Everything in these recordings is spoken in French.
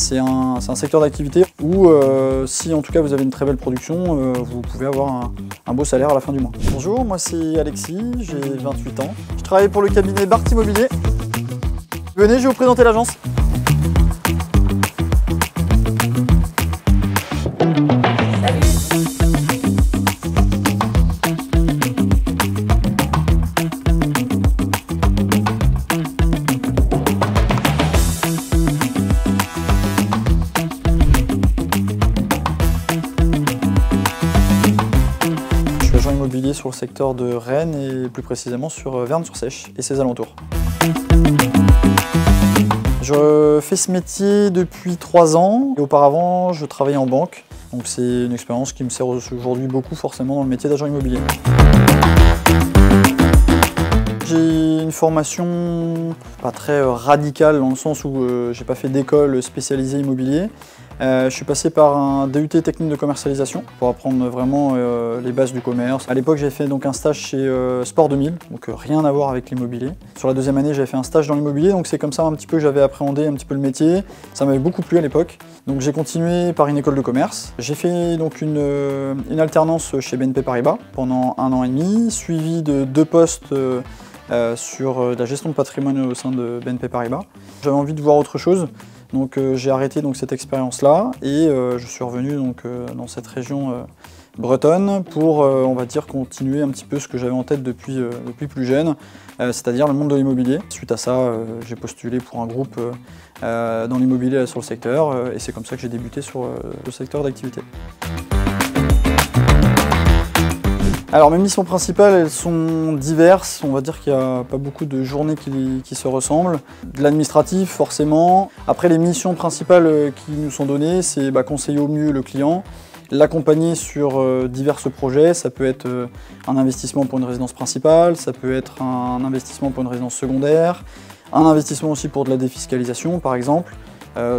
C'est un secteur d'activité où si en tout cas vous avez une très belle production, vous pouvez avoir un beau salaire à la fin du mois. Bonjour, moi c'est Alexis, j'ai 28 ans. Je travaille pour le cabinet Barth Immobilier. Venez, je vais vous présenter l'agence. Immobilier sur le secteur de Rennes et plus précisément sur Vern-sur-Sèche et ses alentours. Je fais ce métier depuis 3 ans et auparavant je travaillais en banque, donc c'est une expérience qui me sert aujourd'hui beaucoup forcément dans le métier d'agent immobilier. J'ai une formation pas très radicale dans le sens où j'ai pas fait d'école spécialisée immobilier. Je suis passé par un DUT technique de commercialisation pour apprendre vraiment les bases du commerce. À l'époque, j'ai fait donc un stage chez Sport 2000, donc rien à voir avec l'immobilier. Sur la deuxième année, j'avais fait un stage dans l'immobilier, donc c'est comme ça un petit peu que j'avais appréhendé un petit peu le métier. Ça m'avait beaucoup plu à l'époque. Donc j'ai continué par une école de commerce. J'ai fait donc une alternance chez BNP Paribas pendant 1 an et demi, suivi de 2 postes sur la gestion de patrimoine au sein de BNP Paribas. J'avais envie de voir autre chose. Donc j'ai arrêté donc, cette expérience-là et je suis revenu donc, dans cette région bretonne pour, on va dire, continuer un petit peu ce que j'avais en tête depuis plus jeune, c'est-à-dire le monde de l'immobilier. Suite à ça, j'ai postulé pour un groupe dans l'immobilier sur le secteur et c'est comme ça que j'ai débuté sur le secteur d'activité. Alors mes missions principales, elles sont diverses, on va dire qu'il n'y a pas beaucoup de journées qui se ressemblent. De l'administratif forcément. Après les missions principales qui nous sont données, c'est conseiller au mieux le client, l'accompagner sur divers projets. Ça peut être un investissement pour une résidence principale, ça peut être un investissement pour une résidence secondaire, un investissement aussi pour de la défiscalisation par exemple.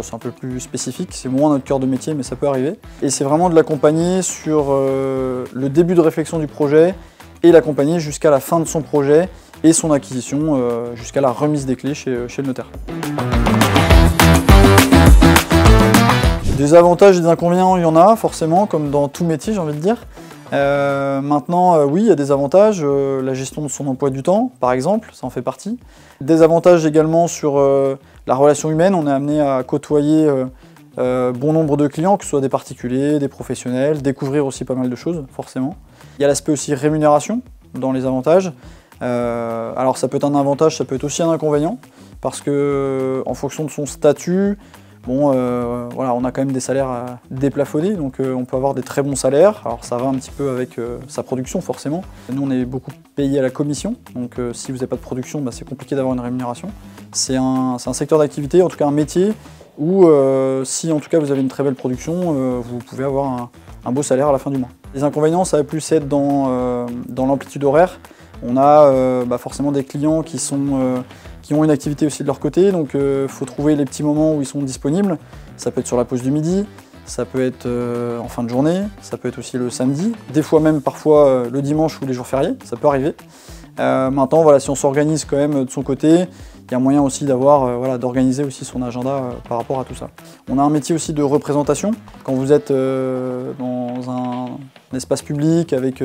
C'est un peu plus spécifique, c'est moins notre cœur de métier, mais ça peut arriver. Et c'est vraiment de l'accompagner sur le début de réflexion du projet et l'accompagner jusqu'à la fin de son projet et son acquisition, jusqu'à la remise des clés chez le notaire. Des avantages et des inconvénients, il y en a forcément, comme dans tout métier, j'ai envie de dire. Maintenant, oui, il y a des avantages, la gestion de son emploi du temps, par exemple, ça en fait partie. Des avantages également sur la relation humaine, on est amené à côtoyer bon nombre de clients, que ce soit des particuliers, des professionnels, découvrir aussi pas mal de choses, forcément. Il y a l'aspect aussi rémunération dans les avantages. Alors ça peut être un avantage, ça peut être aussi un inconvénient, parce que en fonction de son statut, bon, voilà, on a quand même des salaires déplafonnés, donc on peut avoir des très bons salaires. Alors ça va un petit peu avec sa production forcément. Nous on est beaucoup payé à la commission, donc si vous n'avez pas de production, c'est compliqué d'avoir une rémunération. C'est un secteur d'activité, en tout cas un métier, où si en tout cas vous avez une très belle production, vous pouvez avoir un beau salaire à la fin du mois. Les inconvénients, ça va plus être dans l'amplitude horaire. On a forcément des clients qui ont une activité aussi de leur côté, donc il faut trouver les petits moments où ils sont disponibles. Ça peut être sur la pause du midi, ça peut être en fin de journée, ça peut être aussi le samedi, des fois même parfois le dimanche ou les jours fériés, ça peut arriver. Maintenant, voilà, si on s'organise quand même de son côté, il y a moyen aussi d'organiser aussi son agenda par rapport à tout ça. On a un métier aussi de représentation. Quand vous êtes dans un espace public avec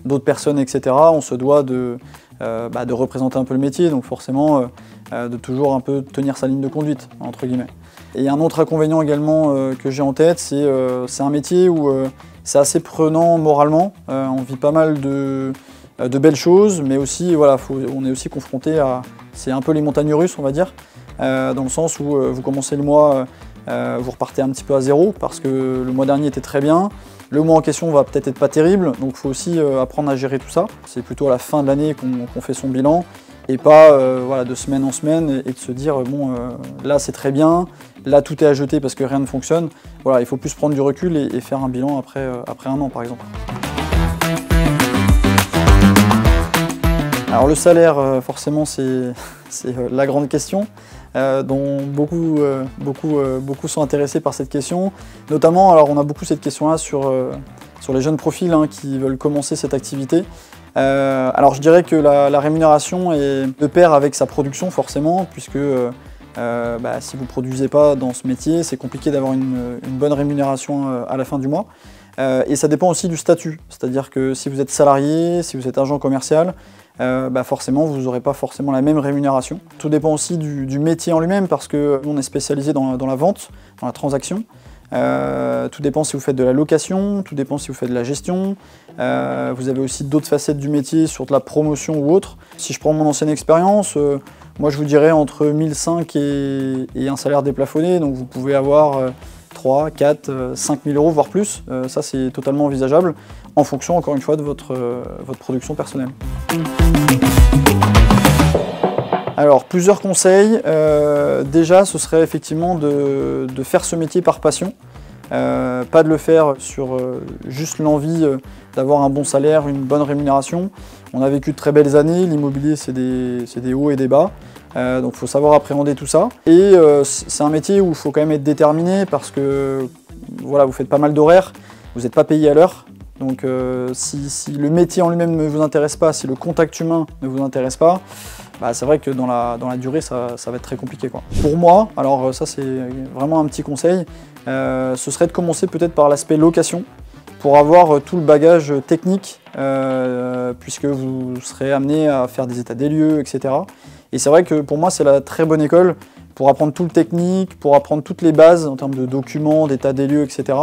d'autres personnes, etc., on se doit de représenter un peu le métier, donc forcément de toujours un peu tenir sa ligne de conduite, entre guillemets. Et un autre inconvénient également que j'ai en tête, c'est un métier où c'est assez prenant moralement. On vit pas mal de belles choses, mais aussi voilà, on est aussi confronté à... C'est un peu les montagnes russes, on va dire, dans le sens où vous commencez le mois, vous repartez un petit peu à zéro, parce que le mois dernier était très bien. Le mois en question va peut-être être pas terrible, donc il faut aussi apprendre à gérer tout ça. C'est plutôt à la fin de l'année qu'on fait son bilan, et pas voilà, de semaine en semaine, et de se dire bon, là c'est très bien, là tout est à jeter parce que rien ne fonctionne. Voilà, il faut plus prendre du recul et faire un bilan après 1 an par exemple. Alors le salaire, forcément, c'est la grande question, dont beaucoup sont intéressés par cette question. Notamment, alors on a beaucoup cette question-là sur les jeunes profils qui veulent commencer cette activité. Alors je dirais que la rémunération est de pair avec sa production forcément, puisque si vous ne produisez pas dans ce métier, c'est compliqué d'avoir une bonne rémunération à la fin du mois. Et ça dépend aussi du statut, c'est-à-dire que si vous êtes salarié, si vous êtes agent commercial, forcément vous n'aurez pas forcément la même rémunération. Tout dépend aussi du métier en lui-même, parce que nous on est spécialisé dans la vente, dans la transaction. Tout dépend si vous faites de la location, tout dépend si vous faites de la gestion. Vous avez aussi d'autres facettes du métier sur de la promotion ou autre. Si je prends mon ancienne expérience, moi je vous dirais entre 1005 et un salaire déplafonné, donc vous pouvez avoir 3, 4, 5 000 euros, voire plus. Ça c'est totalement envisageable, en fonction encore une fois de votre production personnelle. Alors, plusieurs conseils. Déjà, ce serait effectivement de faire ce métier par passion. Pas de le faire sur juste l'envie d'avoir un bon salaire, une bonne rémunération. On a vécu de très belles années, l'immobilier c'est des hauts et des bas. Donc il faut savoir appréhender tout ça. Et c'est un métier où il faut quand même être déterminé parce que voilà, vous faites pas mal d'horaires, vous n'êtes pas payé à l'heure. Donc si le métier en lui-même ne vous intéresse pas, si le contact humain ne vous intéresse pas, c'est vrai que dans la durée, ça va être très compliqué, quoi. Pour moi, alors ça c'est vraiment un petit conseil, ce serait de commencer peut-être par l'aspect location, pour avoir tout le bagage technique, puisque vous serez amené à faire des états des lieux, etc. Et c'est vrai que pour moi, c'est la très bonne école pour apprendre tout le technique, pour apprendre toutes les bases en termes de documents, d'état des lieux, etc.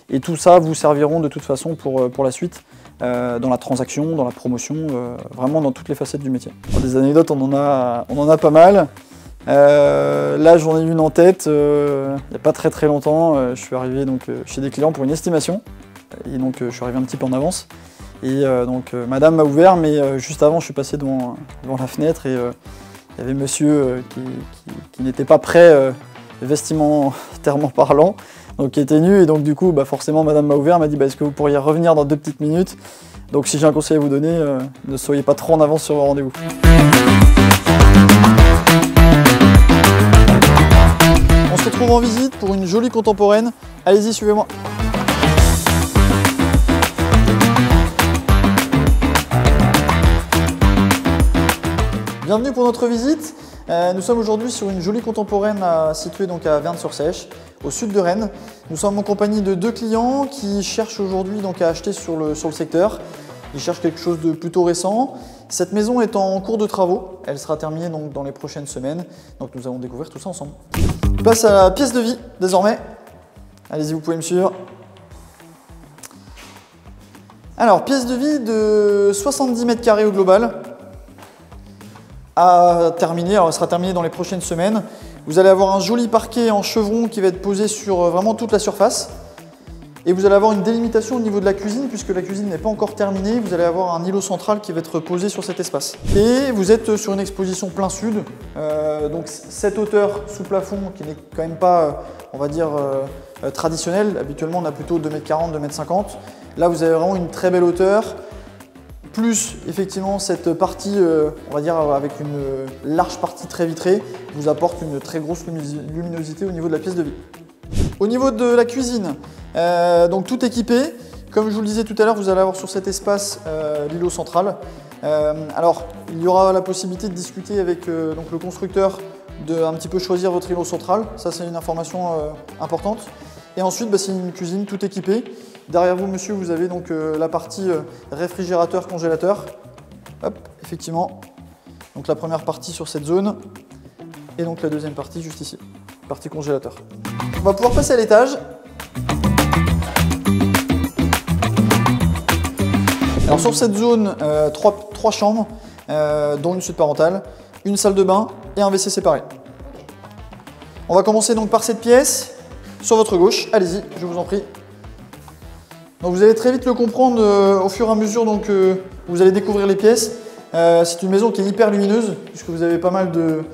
Et tout ça vous serviront de toute façon pour la suite. Dans la transaction, dans la promotion, vraiment dans toutes les facettes du métier. Alors, des anecdotes, on en a pas mal. Là, j'en ai une en tête, il n'y a pas très longtemps. Je suis arrivé donc, chez des clients pour une estimation. Et donc, je suis arrivé un petit peu en avance. Et madame m'a ouvert, mais juste avant, je suis passé devant la fenêtre et il y avait monsieur qui n'était pas prêt, vestimentairement parlant. Donc qui était nu, et donc du coup forcément madame m'a ouvert, m'a dit est-ce que vous pourriez revenir dans 2 petites minutes. Donc si j'ai un conseil à vous donner, ne soyez pas trop en avance sur vos rendez-vous. On se retrouve en visite pour une jolie contemporaine. Allez-y, suivez-moi. Bienvenue pour notre visite. Nous sommes aujourd'hui sur une jolie contemporaine située donc à Vern-sur-Sèche, au sud de Rennes. Nous sommes en compagnie de 2 clients qui cherchent aujourd'hui donc à acheter sur le secteur. Ils cherchent quelque chose de plutôt récent. Cette maison est en cours de travaux. Elle sera terminée donc dans les prochaines semaines. Donc nous allons découvrir tout ça ensemble. Je passe à la pièce de vie désormais. Allez-y, vous pouvez me suivre. Alors, pièce de vie de 70 mètres carrés au global. À terminer, alors elle sera terminée dans les prochaines semaines. Vous allez avoir un joli parquet en chevron qui va être posé sur vraiment toute la surface. Et vous allez avoir une délimitation au niveau de la cuisine, puisque la cuisine n'est pas encore terminée. Vous allez avoir un îlot central qui va être posé sur cet espace. Et vous êtes sur une exposition plein sud. Donc cette hauteur sous plafond qui n'est quand même pas, on va dire, traditionnelle. Habituellement on a plutôt 2,40 m, 2,50 m. Là vous avez vraiment une très belle hauteur. Plus effectivement cette partie, on va dire avec une large partie très vitrée, vous apporte une très grosse luminosité au niveau de la pièce de vie. Au niveau de la cuisine, donc tout équipé. Comme je vous le disais tout à l'heure, vous allez avoir sur cet espace l'îlot central. Alors il y aura la possibilité de discuter avec donc le constructeur de un petit peu choisir votre îlot central. Ça c'est une information importante. Et ensuite c'est une cuisine tout équipée. Derrière vous, monsieur, vous avez donc la partie réfrigérateur-congélateur. Hop, effectivement. Donc la première partie sur cette zone. Et donc la deuxième partie juste ici. Partie congélateur. On va pouvoir passer à l'étage. Alors sur cette zone, trois chambres, dont une suite parentale, une salle de bain et un WC séparé. On va commencer donc par cette pièce. Sur votre gauche, allez-y, je vous en prie. Donc vous allez très vite le comprendre au fur et à mesure donc, vous allez découvrir les pièces. C'est une maison qui est hyper lumineuse puisque vous avez pas mal de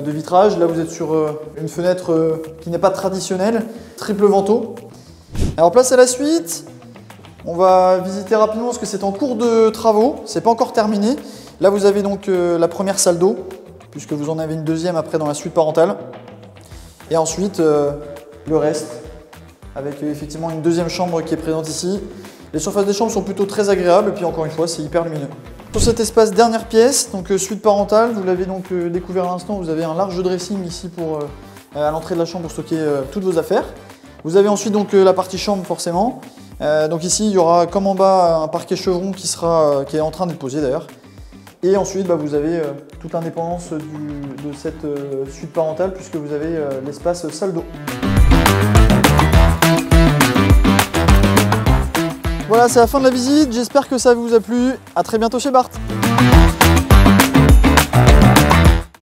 vitrages. Là vous êtes sur une fenêtre qui n'est pas traditionnelle, triple vantaux. Alors place à la suite. On va visiter rapidement parce que c'est en cours de travaux, c'est pas encore terminé. Là vous avez donc la première salle d'eau puisque vous en avez une deuxième après dans la suite parentale. Et ensuite le reste. Avec effectivement une deuxième chambre qui est présente ici. Les surfaces des chambres sont plutôt très agréables et puis encore une fois c'est hyper lumineux. Sur cet espace dernière pièce, donc suite parentale, vous l'avez donc découvert à l'instant, vous avez un large dressing ici pour à l'entrée de la chambre pour stocker toutes vos affaires. Vous avez ensuite donc la partie chambre forcément. Donc ici il y aura comme en bas un parquet chevron qui est en train d'être posé d'ailleurs. Et ensuite vous avez toute l'indépendance de cette suite parentale puisque vous avez l'espace salle d'eau. Voilà, c'est la fin de la visite, j'espère que ça vous a plu. À très bientôt chez Bart.